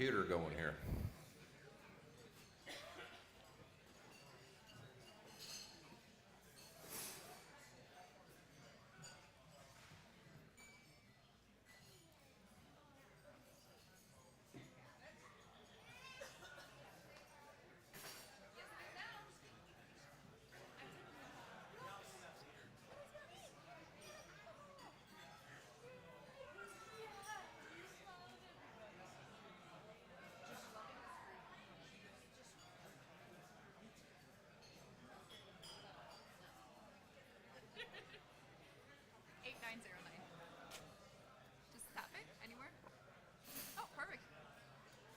computer going here. Just tap it anywhere. Oh, perfect.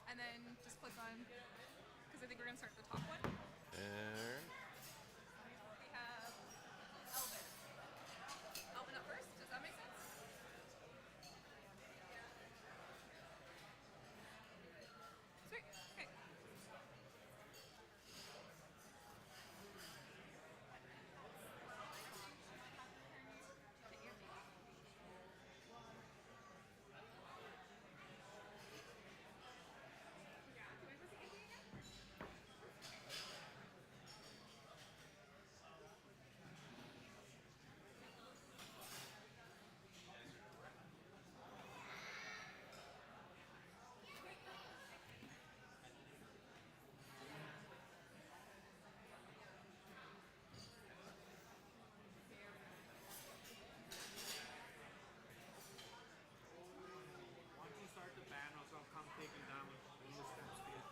And then just click on, because I think we're going to start the top one. And We have Elvin. Elvin up first. Does that make sense? Sweet. Okay. Once you start the band, also come taking down when the steps here.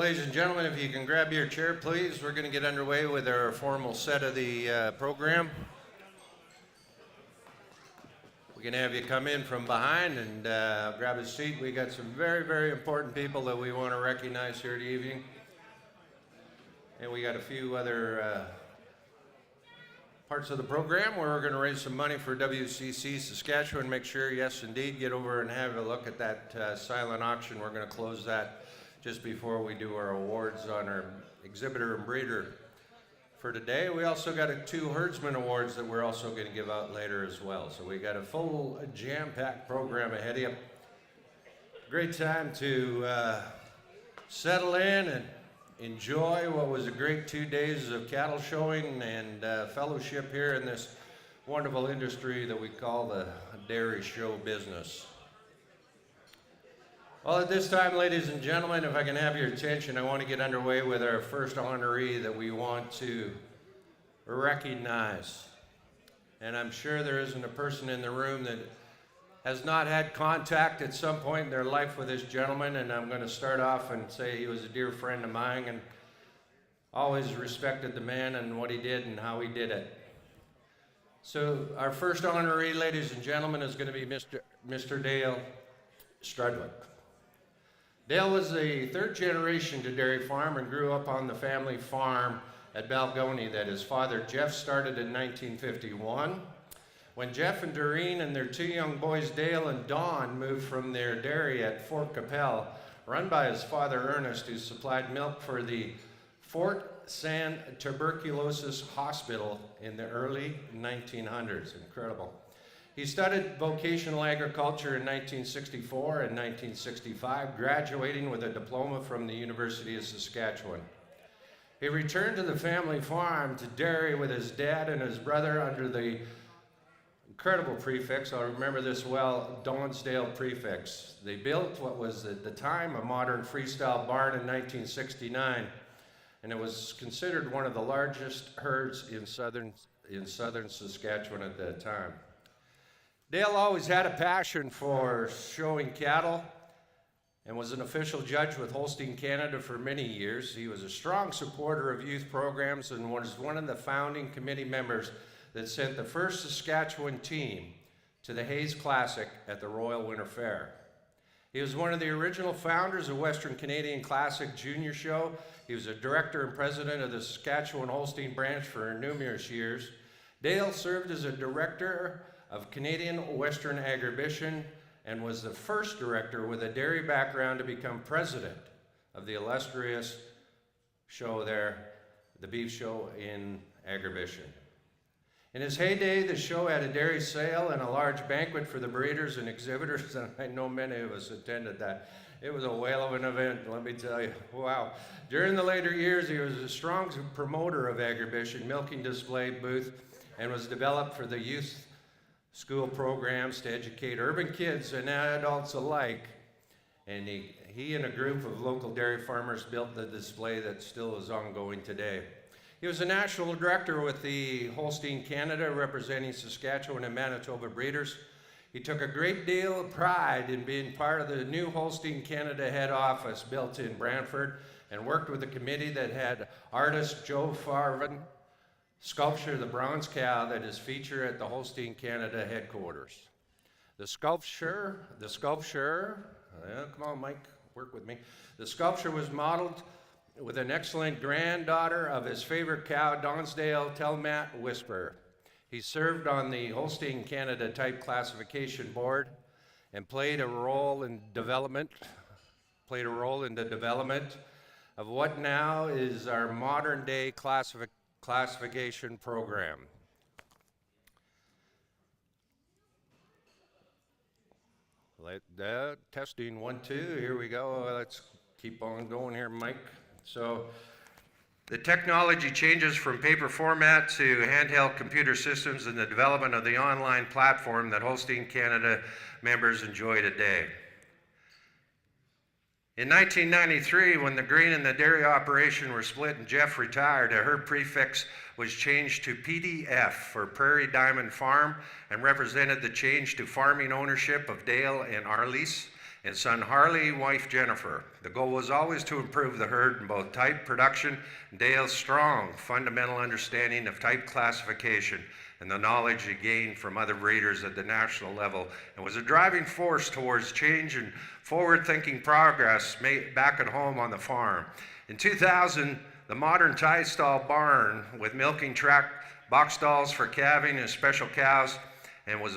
ladies and gentlemen, if you can grab your chair, please. We're going to get underway with our formal set of the program. We can have you come in from behind and grab a seat. We got some very, very important people that we want to recognize here this evening. And we got a few other parts of the program where we're going to raise some money for WCC Saskatchewan. Make sure, yes, indeed, get over and have a look at that silent auction. We're going to close that just before we do our awards on our exhibitor and breeder for today. We also got 2 herdsman awards that we're also going to give out later as well. So we got a full jam-packed program ahead of you. Great time to settle in and enjoy what was a great 2 days of cattle showing and fellowship here in this wonderful industry that we call the dairy show business. Well, at this time, ladies and gentlemen, if I can have your attention, I want to get underway with our first honoree that we want to recognize. And I'm sure there isn't a person in the room that has not had contact at some point in their life with this gentleman, and I'm going to start off and say he was a dear friend of mine and always respected the man and what he did and how he did it. So our first honoree, ladies and gentlemen, is going to be Mr. Dale Strudwick. Dale was the 3rd generation to dairy farm and grew up on the family farm at Balgony that his father Jeff started in 1951. When Jeff and Doreen and their 2 young boys, Dale and Don, moved from their dairy at Fort Capel, run by his father Ernest, who supplied milk for the Fort San Tuberculosis Hospital in the early 1900s. Incredible. He studied vocational agriculture in 1964 and 1965, graduating with a diploma from the University of Saskatchewan. He returned to the family farm to dairy with his dad and his brother under the incredible prefix, I'll remember this well, Donsdale prefix. They built what was at the time a modern freestyle barn in 1969, and it was considered one of the largest herds in southern Saskatchewan at that time. Dale always had a passion for showing cattle and was an official judge with Holstein Canada for many years. He was a strong supporter of youth programs and was one of the founding committee members that sent the first Saskatchewan team to the Hayes Classic at the Royal Winter Fair. He was one of the original founders of Western Canadian Classic Junior Show. He was a director and president of the Saskatchewan Holstein branch for numerous years. Dale served as a director of Canadian Western Agribition and was the first director with a dairy background to become president of the illustrious show there, the beef show in Agribition. In his heyday, the show had a dairy sale and a large banquet for the breeders and exhibitors, and I know many of us attended that. It was a whale of an event, let me tell you. Wow. During the later years, he was a strong promoter of Agribition, milking display booth, and was developed for the youth school programs to educate urban kids and adults alike. And he and a group of local dairy farmers built the display that still is ongoing today. He was a national director with the Holstein Canada, representing Saskatchewan and Manitoba breeders. He took a great deal of pride in being part of the new Holstein Canada head office built in Brantford and worked with a committee that had artist Joe Farvin sculpture the bronze cow that is featured at the Holstein Canada headquarters. The sculpture, come on Mike, work with me. The sculpture was modeled with an excellent granddaughter of his favorite cow, Donsdale Telmat Whisper. He served on the Holstein Canada Type Classification Board and played a role in the development of what now is our modern day classification program. Testing 1, 2, here we go. Let's keep on going here, Mike. So the technology changes from paper format to handheld computer systems and the development of the online platform that Holstein Canada members enjoy today. In 1993, when the grain and the dairy operation were split and Jeff retired, a herd prefix was changed to PDF for Prairie Diamond Farm and represented the change to farming ownership of Dale and Arliss and son Harley, wife Jennifer. The goal was always to improve the herd in both type production and Dale's strong fundamental understanding of type classification and the knowledge he gained from other breeders at the national level, and was a driving force towards change and forward-thinking progress made back at home on the farm. In 2000, the modern tie stall barn with milking track, box stalls for calving and special cows, and was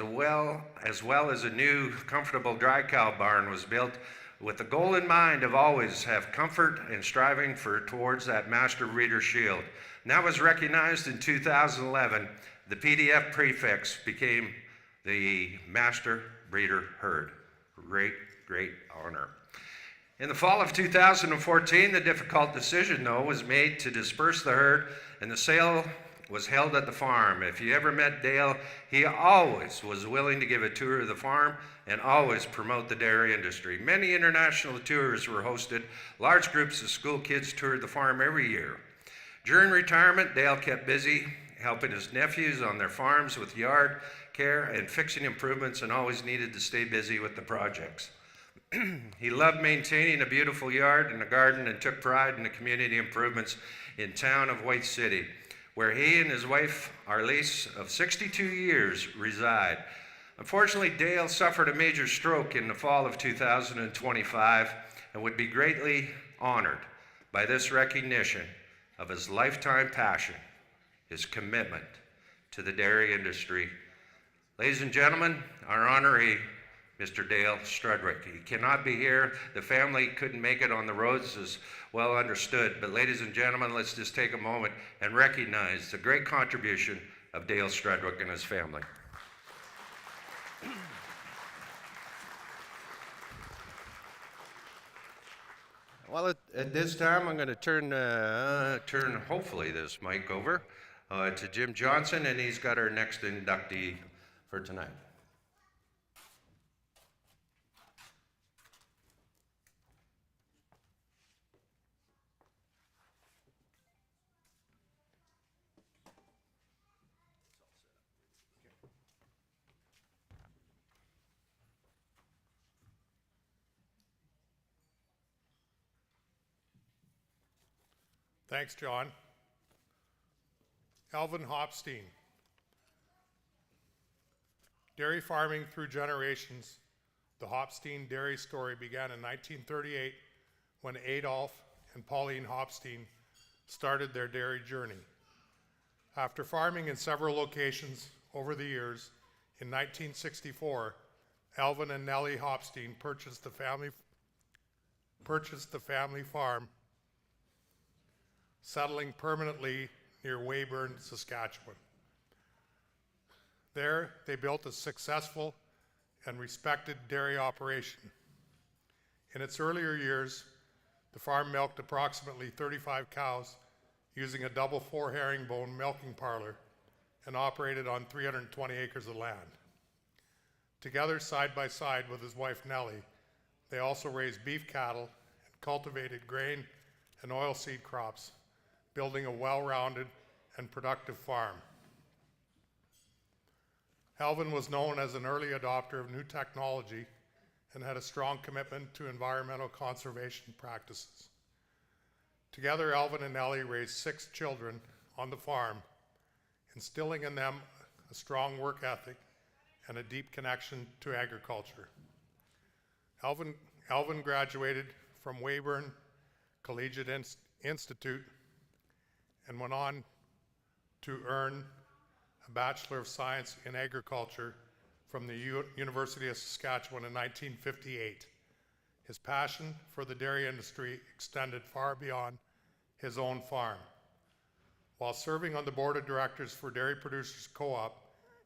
as well as a new comfortable dry cow barn was built with the goal in mind of always have comfort and striving towards that master breeder shield. And that was recognized in 2011. The PDF prefix became the master breeder herd. Great, great honor. In the fall of 2014, the difficult decision, though, was made to disperse the herd, and the sale was held at the farm. If you ever met Dale, he always was willing to give a tour of the farm and always promote the dairy industry. Many international tours were hosted. Large groups of school kids toured the farm every year. During retirement, Dale kept busy helping his nephews on their farms with yard care and fixing improvements, and always needed to stay busy with the projects. He loved maintaining a beautiful yard and a garden, and took pride in the community improvements in town of White City, where he and his wife, Arlise, of 62 years, reside. Unfortunately, Dale suffered a major stroke in the fall of 2025 and would be greatly honored by this recognition of his lifetime passion, his commitment to the dairy industry. Ladies and gentlemen, our honoree, Mr. Dale Strudwick. He cannot be here. The family couldn't make it on the roads, as well understood. But ladies and gentlemen, let's just take a moment and recognize the great contribution of Dale Strudwick and his family. Well, at this time, I'm going to turn hopefully this mic over to Jim Johnson, and he's got our next inductee for tonight. Thanks, John. Alvin Hopstein. Dairy farming through generations. The Hopstein dairy story began in 1938 when Adolf and Pauline Hopstein started their dairy journey. After farming in several locations over the years, in 1964, Alvin and Nellie Hopstein purchased the family farm, settling permanently near Weyburn, Saskatchewan. There, they built a successful and respected dairy operation. In its earlier years, the farm milked approximately 35 cows using a double 4 herringbone milking parlor and operated on 320 acres of land. Together, side by side with his wife Nellie, they also raised beef cattle and cultivated grain and oilseed crops, building a well-rounded and productive farm. Alvin was known as an early adopter of new technology and had a strong commitment to environmental conservation practices. Together, Alvin and Nellie raised 6 children on the farm, instilling in them a strong work ethic and a deep connection to agriculture. Alvin graduated from Weyburn Collegiate Institute and went on to earn a Bachelor of Science in Agriculture from the University of Saskatchewan in 1958. His passion for the dairy industry extended far beyond his own farm. While serving on the board of directors for Dairy Producers Co-op,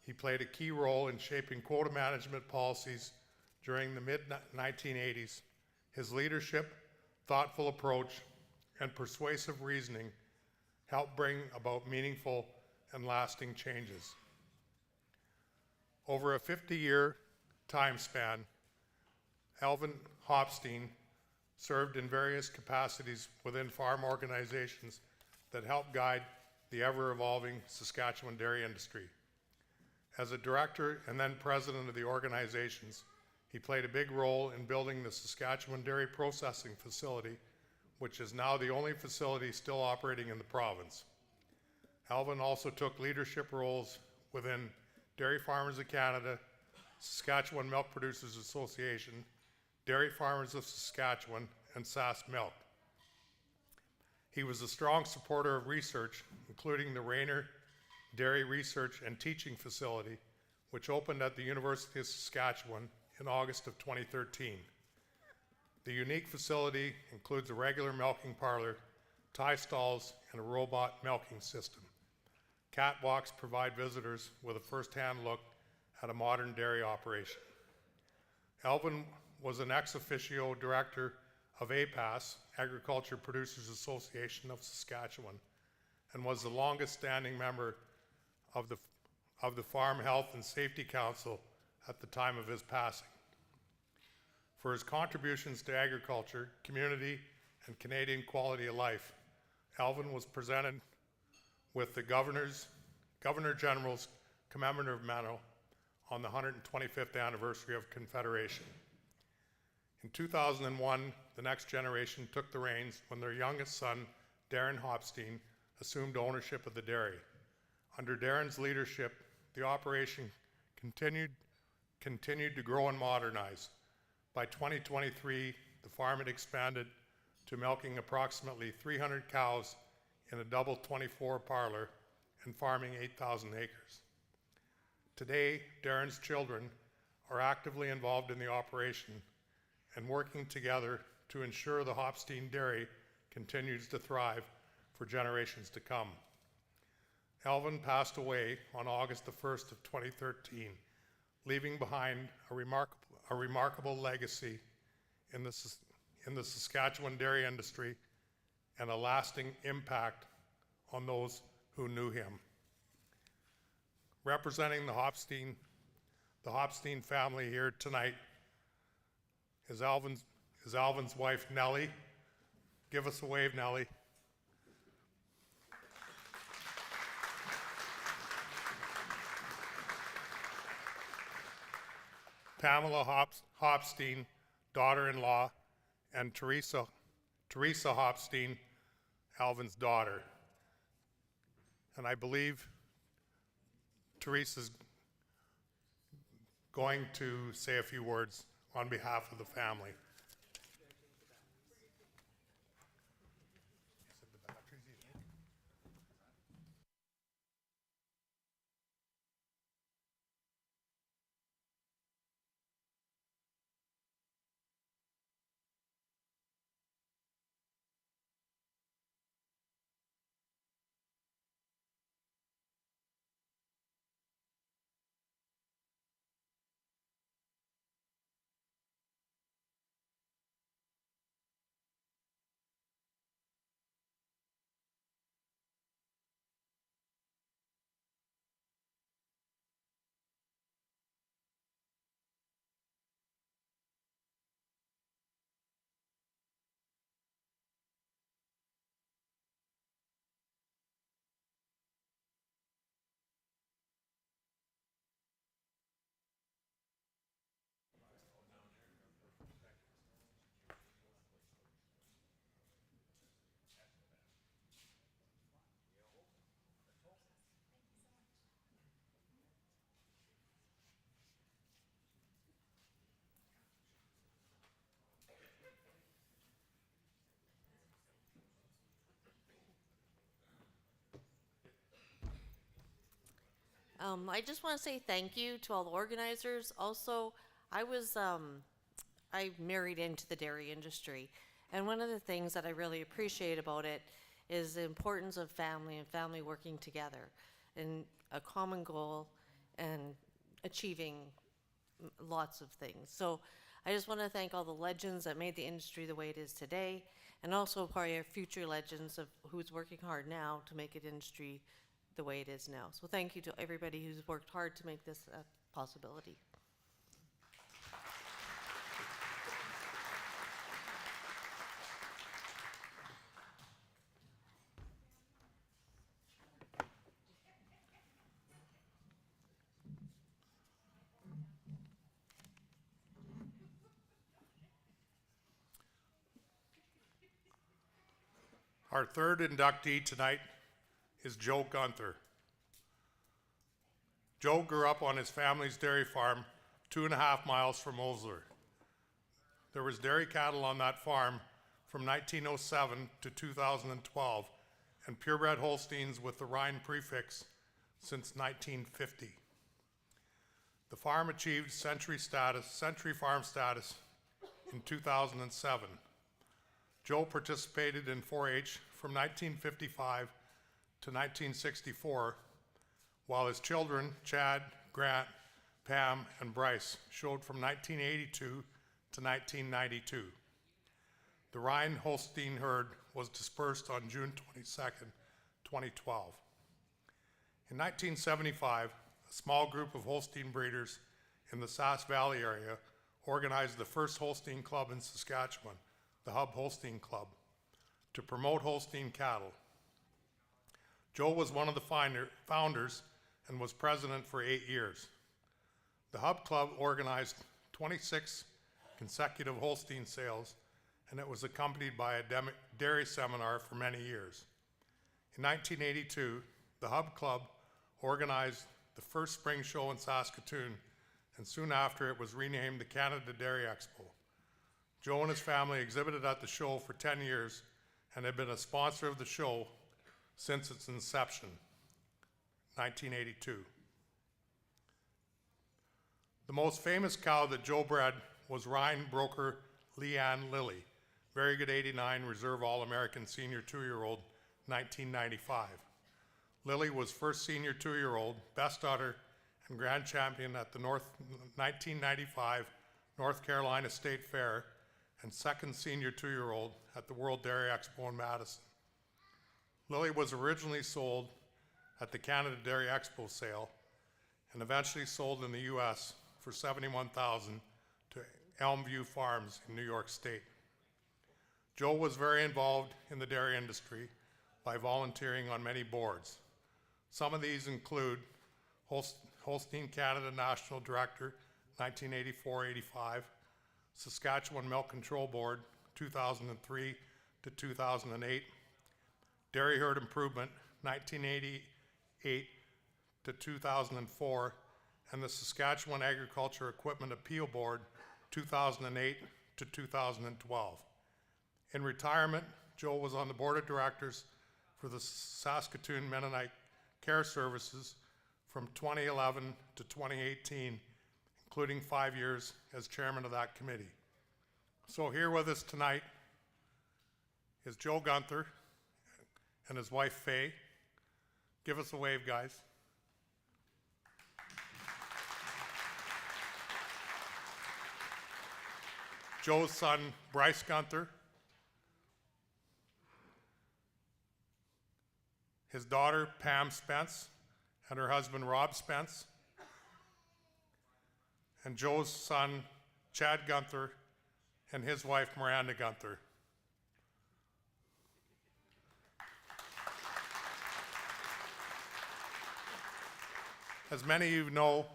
he played a key role in shaping quota management policies during the mid-1980s. His leadership, thoughtful approach, and persuasive reasoning helped bring about meaningful and lasting changes. Over a 50-year time span, Alvin Hopstein served in various capacities within farm organizations that helped guide the ever-evolving Saskatchewan dairy industry. As a director and then president of the organizations, he played a big role in building the Saskatchewan Dairy Processing Facility, which is now the only facility still operating in the province. Alvin also took leadership roles within Dairy Farmers of Canada, Saskatchewan Milk Producers Association, Dairy Farmers of Saskatchewan, and Sask Milk. He was a strong supporter of research, including the Rayner Dairy Research and Teaching Facility, which opened at the University of Saskatchewan in August of 2013. The unique facility includes a regular milking parlor, tie stalls, and a robot milking system. Catwalks provide visitors with a first-hand look at a modern dairy operation. Alvin was an ex officio director of APAS, Agriculture Producers Association of Saskatchewan, and was the longest standing member of the Farm Health and Safety Council at the time of his passing. For his contributions to agriculture, community, and Canadian quality of life, Alvin was presented with the Governor General's Commemorative Medal on the 125th anniversary of Confederation. In 2001, the next generation took the reins when their youngest son, Darren Hopstein, assumed ownership of the dairy. Under Darren's leadership, the operation continued to grow and modernize. By 2023, the farm had expanded to milking approximately 300 cows in a double 24 parlor and farming 8,000 acres. Today, Darren's children are actively involved in the operation and working together to ensure the Hopstein Dairy continues to thrive for generations to come. Alvin passed away on August the 1st of 2013, leaving behind a remarkable legacy in the Saskatchewan dairy industry and a lasting impact on those who knew him. Representing the Hopstein family here tonight is Alvin's wife, Nellie. Give us a wave, Nellie. Pamela Hopstein, daughter-in-law, and Teresa Hopstein, Alvin's daughter. And I believe Teresa's going to say a few words on behalf of the family. I just want to say thank you to all the organizers. Also, I married into the dairy industry, and one of the things that I really appreciate about it is the importance of family and family working together in a common goal and achieving lots of things. So I just want to thank all the legends that made the industry the way it is today, and also probably our future legends of who's working hard now to make it industry the way it is now. So thank you to everybody who's worked hard to make this a possibility. Our third inductee tonight is Joe Gunther. Joe grew up on his family's dairy farm 2.5 miles from Osler. There was dairy cattle on that farm from 1907 to 2012 and purebred Holsteins with the Rhine prefix since 1950. The farm achieved century farm status in 2007. Joe participated in 4-H from 1955 to 1964, while his children, Chad, Grant, Pam, and Bryce, showed from 1982 to 1992. The Rhine Holstein herd was dispersed on June 22nd, 2012. In 1975, a small group of Holstein breeders in the Sass Valley area organized the first Holstein club in Saskatchewan, the Hub Holstein Club, to promote Holstein cattle. Joe was one of the founders and was president for 8 years. The Hub Club organized 26 consecutive Holstein sales, and it was accompanied by a dairy seminar for many years. In 1982, the Hub Club organized the first spring show in Saskatoon, and soon after it was renamed the Canada Dairy Expo. Joe and his family exhibited at the show for 10 years and had been a sponsor of the show since its inception, 1982. The most famous cow that Joe bred was Rhine broker Leanne Lilly, very good 89 reserve All-American senior 2-year-old, 1995. Lilly was first senior 2-year-old, best udder, and grand champion at the 1995 North Carolina State Fair, and second senior 2-year-old at the World Dairy Expo in Madison. Lilly was originally sold at the Canada Dairy Expo sale and eventually sold in the US for $71,000 to Elmview Farms in New York State. Joe was very involved in the dairy industry by volunteering on many boards. Some of these include Holstein Canada National Director, 1984-85, Saskatchewan Milk Control Board, 2003 to 2008, Dairy Herd Improvement, 1988 to 2004, and the Saskatchewan Agriculture Equipment Appeal Board, 2008 to 2012. In retirement, Joe was on the board of directors for the Saskatoon Mennonite Care Services from 2011 to 2018, including 5 years as chairman of that committee. So here with us tonight is Joe Gunther and his wife Faye. Give us a wave, guys. Joe's son, Bryce Gunther. His daughter, Pam Spence, and her husband, Rob Spence. And Joe's son, Chad Gunther, and his wife, Miranda Gunther. As many of you know,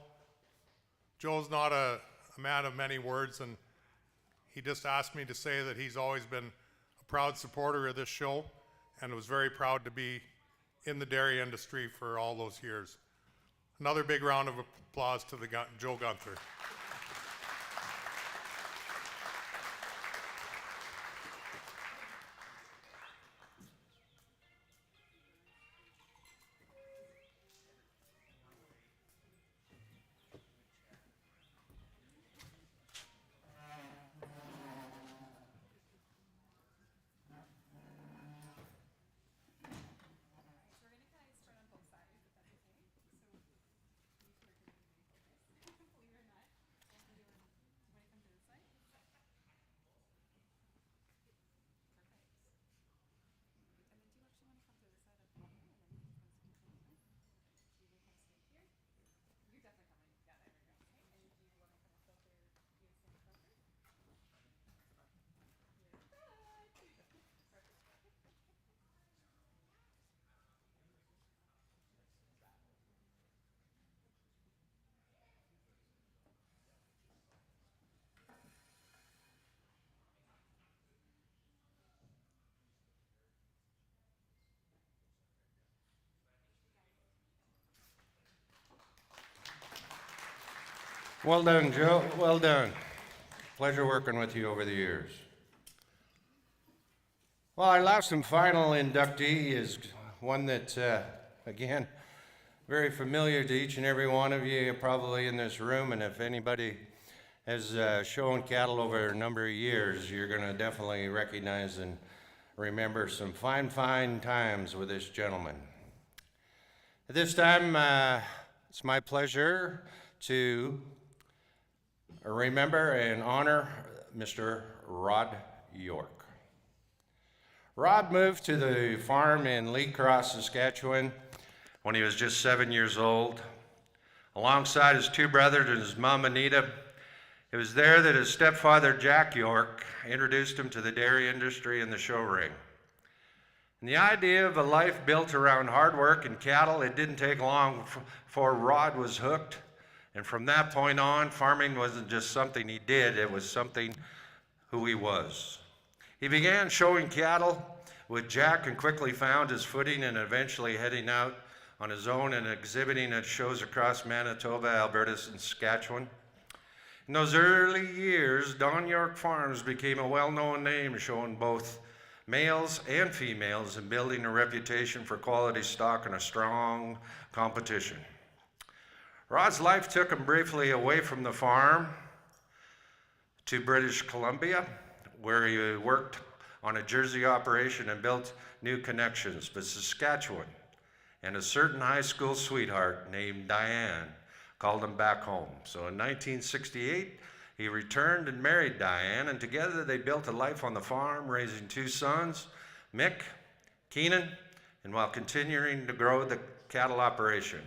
Joe's not a man of many words, and he just asked me to say that he's always been a proud supporter of this show and was very proud to be in the dairy industry for all those years. Another big round of applause to Joe Gunther. We're gonna kind of start on both sides, if that's okay. So, believe it or not. Well done, Joe. Well done. Pleasure working with you over the years. Well, our last and final inductee is one that, again, very familiar to each and every one of you probably in this room, and if anybody has shown cattle over a number of years, you're going to definitely recognize and remember some fine, fine times with this gentleman. At this time, it's my pleasure to remember and honor Mr. Rod York. Rod moved to the farm in Lee Cross, Saskatchewan when he was just 7 years old. Alongside his two brothers and his mom, Anita, it was there that his stepfather, Jack York, introduced him to the dairy industry and the show ring. And the idea of a life built around hard work and cattle, it didn't take long before Rod was hooked. And from that point on, farming wasn't just something he did, it was something who he was. He began showing cattle with Jack and quickly found his footing and eventually heading out on his own and exhibiting at shows across Manitoba, Alberta, and Saskatchewan. In those early years, Don York Farms became a well-known name, showing both males and females and building a reputation for quality stock and a strong competition. Rod's life took him briefly away from the farm to British Columbia, where he worked on a Jersey operation and built new connections. But Saskatchewan and a certain high school sweetheart named Diane called him back home. So in 1968, he returned and married Diane, and together they built a life on the farm, raising two sons, Mick, Keenan, and while continuing to grow the cattle operation.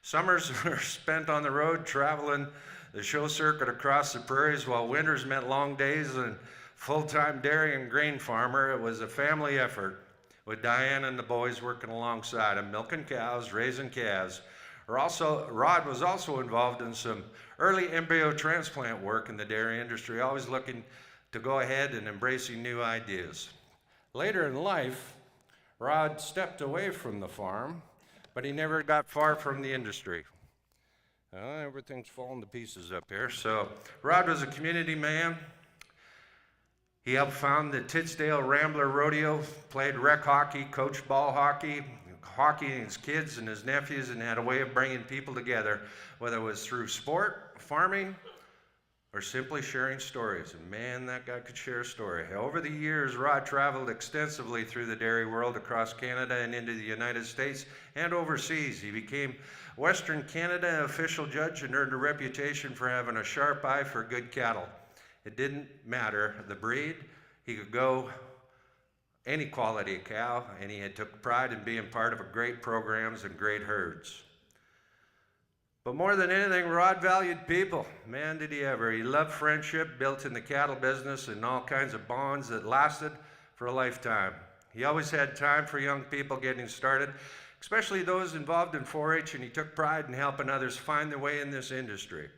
Summers were spent on the road traveling the show circuit across the prairies, while winters meant long days and full-time dairy and grain farmer. It was a family effort, with Diane and the boys working alongside him, milking cows, raising calves. Rod was also involved in some early embryo transplant work in the dairy industry, always looking to go ahead and embracing new ideas. Later in life, Rod stepped away from the farm, but he never got far from the industry. Everything's falling to pieces up here. So Rod was a community man. He helped found the Titsdale Rambler Rodeo, played rec hockey, coached ball hockey, and his kids and his nephews, and had a way of bringing people together, whether it was through sport, farming, or simply sharing stories. And man, that guy could share a story. Over the years, Rod traveled extensively through the dairy world, across Canada and into the United States and overseas. He became Western Canada official judge and earned a reputation for having a sharp eye for good cattle. It didn't matter the breed. He could go any quality of cow, and he had took pride in being part of great programs and great herds. But more than anything, Rod valued people. Man, did he ever. He loved friendship, built in the cattle business, and all kinds of bonds that lasted for a lifetime. He always had time for young people getting started, especially those involved in 4-H, and he took pride in helping others find their way in this industry.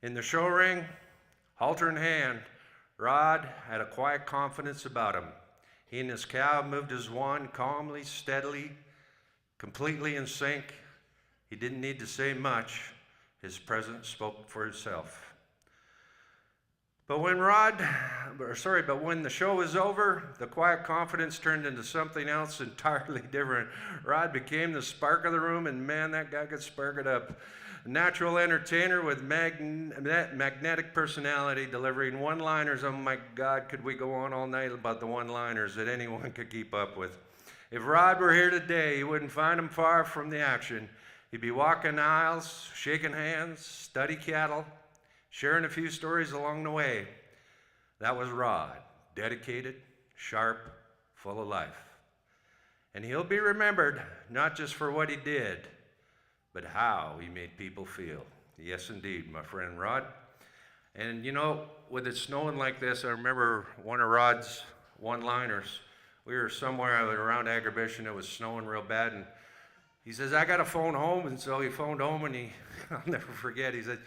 In the show ring, halter in hand, Rod had a quiet confidence about him. He and his cow moved as one, calmly, steadily, completely in sync. He didn't need to say much. His presence spoke for itself. But when the show was over, the quiet confidence turned into something else entirely different. Rod became the spark of the room, and man, that guy could spark it up. A natural entertainer with magnetic personality, delivering one-liners. Oh my God, could we go on all night about the one-liners that anyone could keep up with? If Rod were here today, you wouldn't find him far from the action. He'd be walking aisles, shaking hands, study cattle, sharing a few stories along the way. That was Rod, dedicated, sharp, full of life. And he'll be remembered not just for what he did, but how he made people feel. Yes, indeed, my friend Rod. And you know, with it snowing like this, I remember one of Rod's one-liners. We were somewhere around Agribition, it was snowing real bad, and he says, I got to phone home. And so he phoned home, and I'll never forget, he said,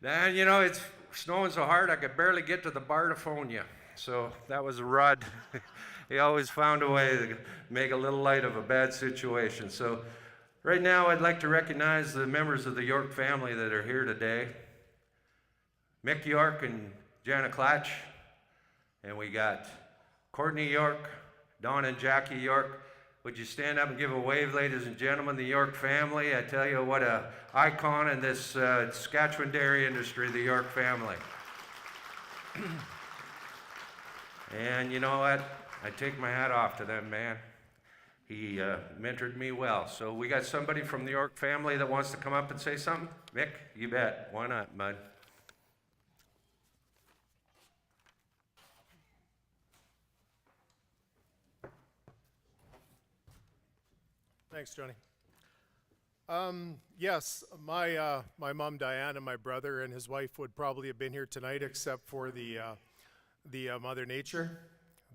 man, you know, it's snowing so hard I could barely get to the bar to phone you. So that was Rod. He always found a way to make a little light of a bad situation. So right now I'd like to recognize the members of the York family that are here today. Mick York and Jana Klatch, and we got Courtney York, Dawn and Jackie York. Would you stand up and give a wave, ladies and gentlemen, the York family? I tell you, what a icon in this Saskatchewan dairy industry, the York family. And you know what? I take my hat off to them, man. He mentored me well. So we got somebody from the York family that wants to come up and say something? Mick, you bet. Why not, bud? Thanks, Johnny. Yes, my mom Diane and my brother and his wife would probably have been here tonight, except for the Mother Nature.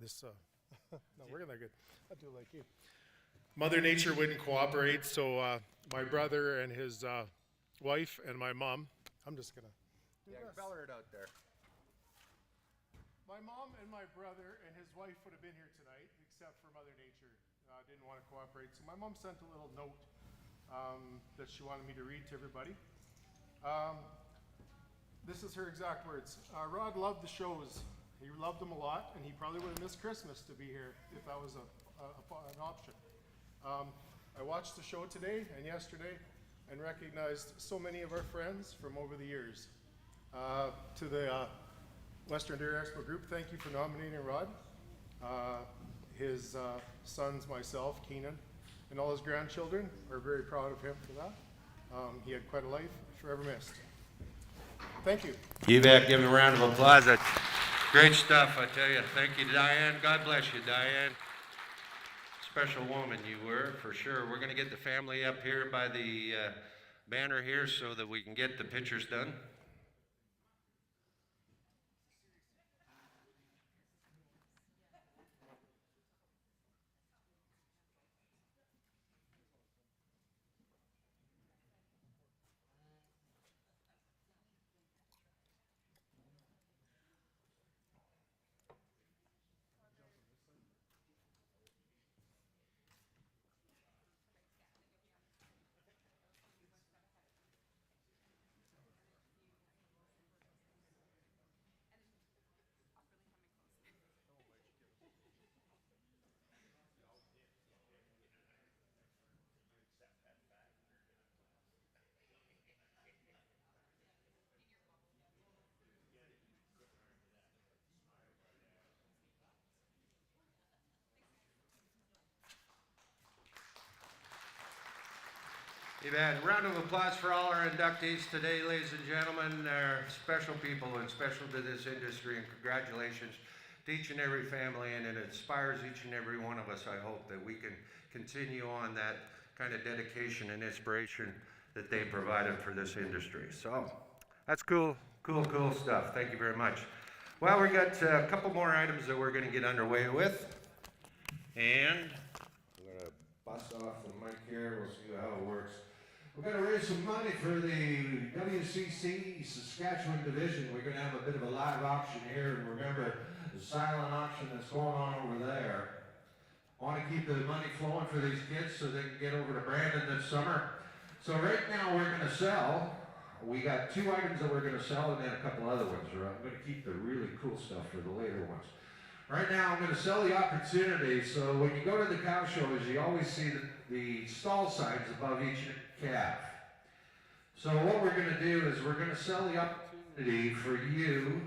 This no, we're gonna good. I'll do like you. Mother Nature wouldn't cooperate, so my brother and his wife and my mom. I'm just gonna. Feller it out there. My mom and my brother and his wife would have been here tonight, except for Mother Nature. Didn't want to cooperate. So my mom sent a little note that she wanted me to read to everybody. This is her exact words. Rod loved the shows. He loved them a lot, and he probably would have missed Christmas to be here if that was an option. I watched the show today and yesterday and recognized so many of our friends from over the years. To the Western Dairy Expo group, thank you for nominating Rod. His sons, myself, Keenan, and all his grandchildren are very proud of him for that. He had quite a life, forever missed. Thank you. You bet. Give him a round of applause. That's great stuff, I tell you. Thank you, Diane. God bless you, Diane. Special woman you were, for sure. We're going to get the family up here by the banner here so that we can get the pictures done. You've had a round of applause for all our inductees today, ladies and gentlemen. They're special people and special to this industry, and congratulations to each and every family, and it inspires each and every one of us, I hope, that we can continue on that kind of dedication and inspiration that they provided for this industry. So that's cool stuff. Thank you very much. Well, we got a couple more items that we're going to get underway with, and I'm going to bust off the mic here. We'll see how it works. We're going to raise some money for the WCC Saskatchewan division. We're going to have a bit of a live auction here, and remember the silent auction that's going on over there. I want to keep the money flowing for these kids so they can get over to Brandon this summer. So right now we're going to sell, we got 2 items that we're going to sell and then a couple other ones. I'm going to keep the really cool stuff for the later ones. Right now I'm going to sell the opportunity. So when you go to the cow shows, you always see the stall signs above each calf. So what we're going to do is we're going to sell the opportunity for you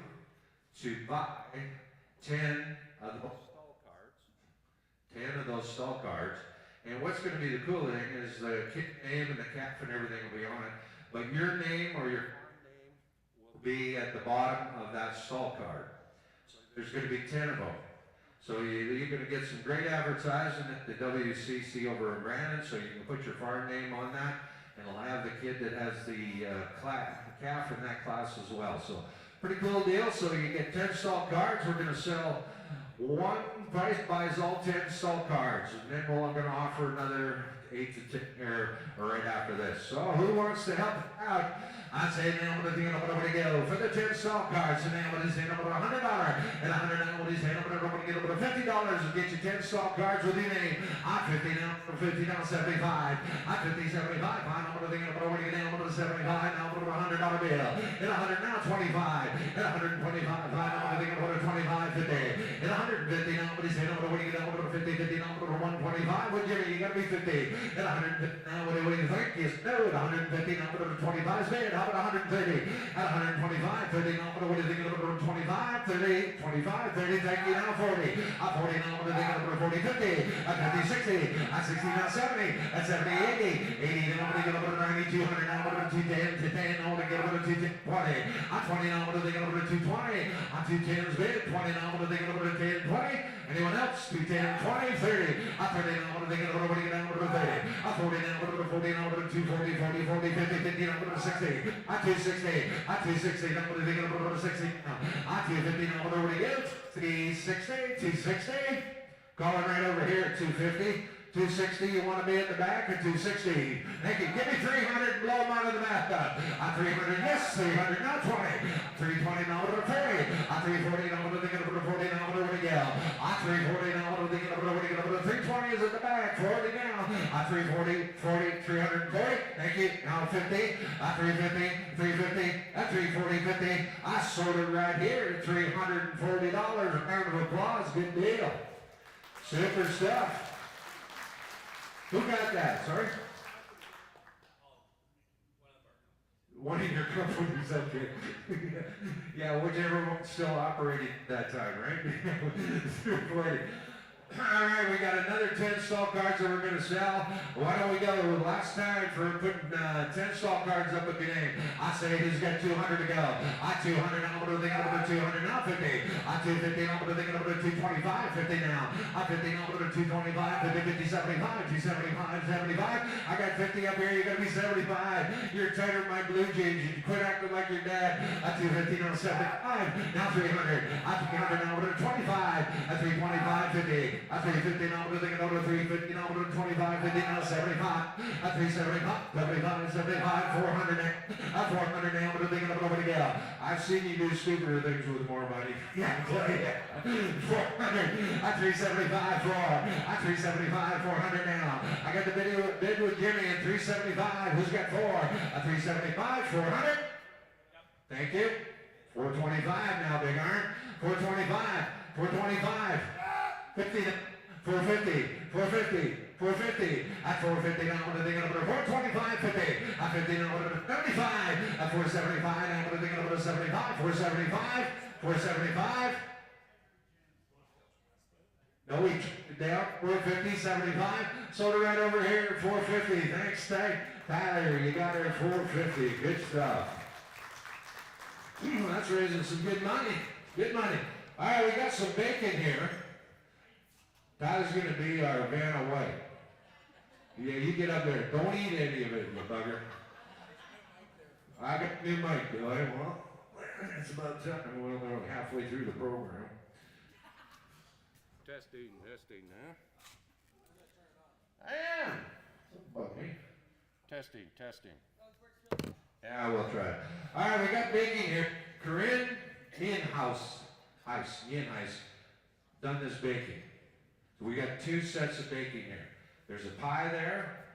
to buy 10 of those stall cards. 10 of those stall cards. And what's going to be the cool thing is the kid name and the calf and everything will be on it. But your name or your farm name will be at the bottom of that stall card. So there's going to be 10 of them. So you're going to get some great advertising at the WCC over in Brandon, so you can put your farm name on that, and it'll have the kid that has the calf in that class as well. So pretty cool deal. So you get 10 stall cards. We're going to sell one price buys all 10 stall cards, and then I'm going to offer another 8 to 10 here right after this. So who wants to help out? I say now with the number to go for the 10 stock cards. And now with his hand over $100 and $100 now with his hand over to get over $50 and get you 10 stock cards with your name. I'm 50 now, 50 now, 75. I'm 50, 75. I'm over the number to get down over to 75. Now over to $100 bill. And 100 now, 25. And 125. I'm over the number to 25, 50. And 150 now with his hand over to get down over to 50, 50 now over to 125. With Jimmy, you gotta be 50. And 150 now, what do you think? Yes, no. 150 now over to 25 is bad. How about 130? At 125, 30 now, what do you think of 25, 30, 25, 30, thank you now, 40. At 40 now, what do you think of 40, 50? At 50, 60. At 60 now, 70. At 70, 80. 80 now, what do you think of 90, 200 now, what do you think of 10 now, what do you think of 20. At 20 now, what do you think of 220? At 210 is big. 20 now, what do you think of 10, 20? Anyone else? 210, 20, 30. At 30 now, what do you think of 30? At 40 now, what do you 40 now, what do 240, 40, 40, 50, 50 now, what do 60? At 260, at 260, now what do you think of 60 now? At 250 now, what do you get? 360, 260. Calling right over here at 250. 260, you want to be at the back at 260. Thank you. Give me 300 and blow them out of the bathtub. At 300, yes, 300, now 20. 320, now over to 40. At 340, now over to 40, now over to Miguel. At 340, now over to 320 is at the back, 40 now. At 340, 40, 340. Thank you. Now 50. At 350, 350. At 340, 50. I sold it right here at $340. A round of applause. Good deal. Super stuff. Who got that? Sorry? One of your companies, okay. Yeah, whichever one's still operating at that time, right? All right, we got another 10 stall cards that we're going to sell. Why don't we go last time for putting 10 stall cards up with your name? I say who's got 200 to go. I 200, I'm going to think up to 200, now 50. I 250, I'm going to think up to 225, 50 now. I 50, I'm going to 225, 50, 50, 75, 275, 75. I got 50 up here, you're going to be 75. You're tighter than my Blue Jays. You quit acting like your dad. I 250, now 75, now 300. I 300, now over to 25. I 325, 50. At 350 now, we're thinking over 350 now, we're 25, 50 now, 75. At 375, 75, 75, 400 now. At 400 now, we're thinking over to go. I've seen you do stupider things with more money. Yeah, 400. At 375, 4. At 375, 400 now. I got the bid with Jimmy at 375. Who's got 4? At 375, 400. Thank you. 425 now, Big Iron. 425, 425. 50, 450, 450, 450. At 450 now, what are they going to put? 425, 50. At 50 now, what are they 75. At 475 now, what are they going to put? 75, 475, 475. No, we down 450, 75. Sold it right over here at 450. Thanks, Tyler. You got her at 450. Good stuff. That's raising some good money. Good money. All right, we got some bacon here. Tyler's going to be our Vanna White. Yeah, you get up there. Don't eat any of it, you bugger. I got a new mic, do I? Well, it's about time. We're halfway through the program. Testing, huh? I am. Don't bug me. Testing. Yeah, we'll try it. All right, we got baking here. Corinne in-house, done this baking. So we got 2 sets of baking here. There's a pie there.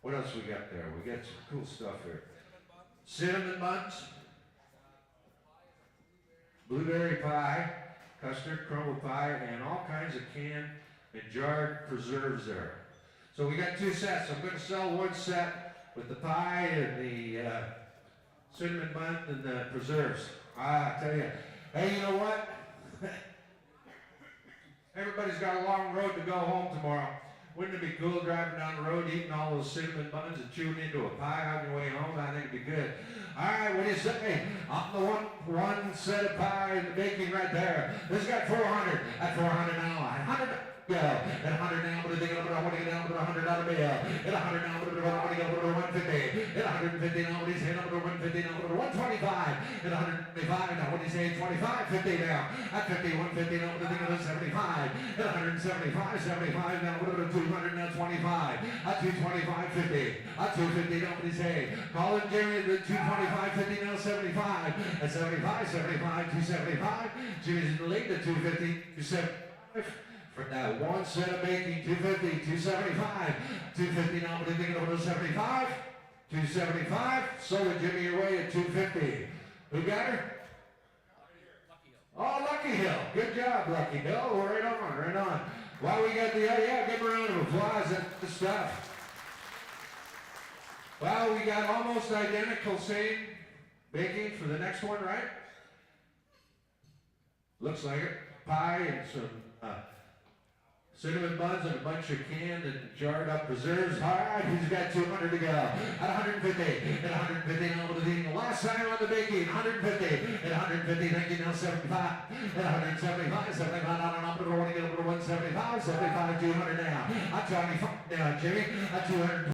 What else we got there? We got some cool stuff here. Cinnamon buns, blueberry pie, custard, crumble pie, and all kinds of canned and jarred preserves there. So we got 2 sets. I'm going to sell 1 set with the pie and the cinnamon bun and the preserves. I tell you, hey, you know what? Everybody's got a long road to go home tomorrow. Wouldn't it be cool driving down the road, eating all those cinnamon buns and chewing into a pie on your way home? I think it'd be good. All right, what do you say? On the one set of pie and the baking right there. This got 400. At 400 now. 100. Go. At 100 now, but I want to get down to 100 out of bail. At 100 now, but I want to go to 150. At 150 now, what he's hitting up to 150 now, to 125. At 125 now, what he's saying 25, 50 now. At 50, 150 now, but I 75. At 175, 75 now, what about 200 now, 25. At 225, 50. At 250 now, what he's saying. Colin Jerry at 225, 50 now, 75. At 75, 75, 275. Jimmy's in the lead at 250, 275. For that one set of baking, 250, 275, 250 now, but I think over to 75, 275, so with Jimmy away at 250. Who got her? Oh, Lucky Hill. Good job, Lucky Hill. Right on, right on. Wow, we got the, yeah, give a round of applause. That's the stuff. Wow, we got almost identical same baking for the next one, right? Looks like it. Pie and some cinnamon buns and a bunch of canned and jarred up preserves. All right, he's got 200 to go. At 150, at 150 now to the last time on the baking. 150, at 150, thank you, now 75. At 175, 75 out and up to the 175, 75, 200 now. At 25 now, Jimmy. At 200.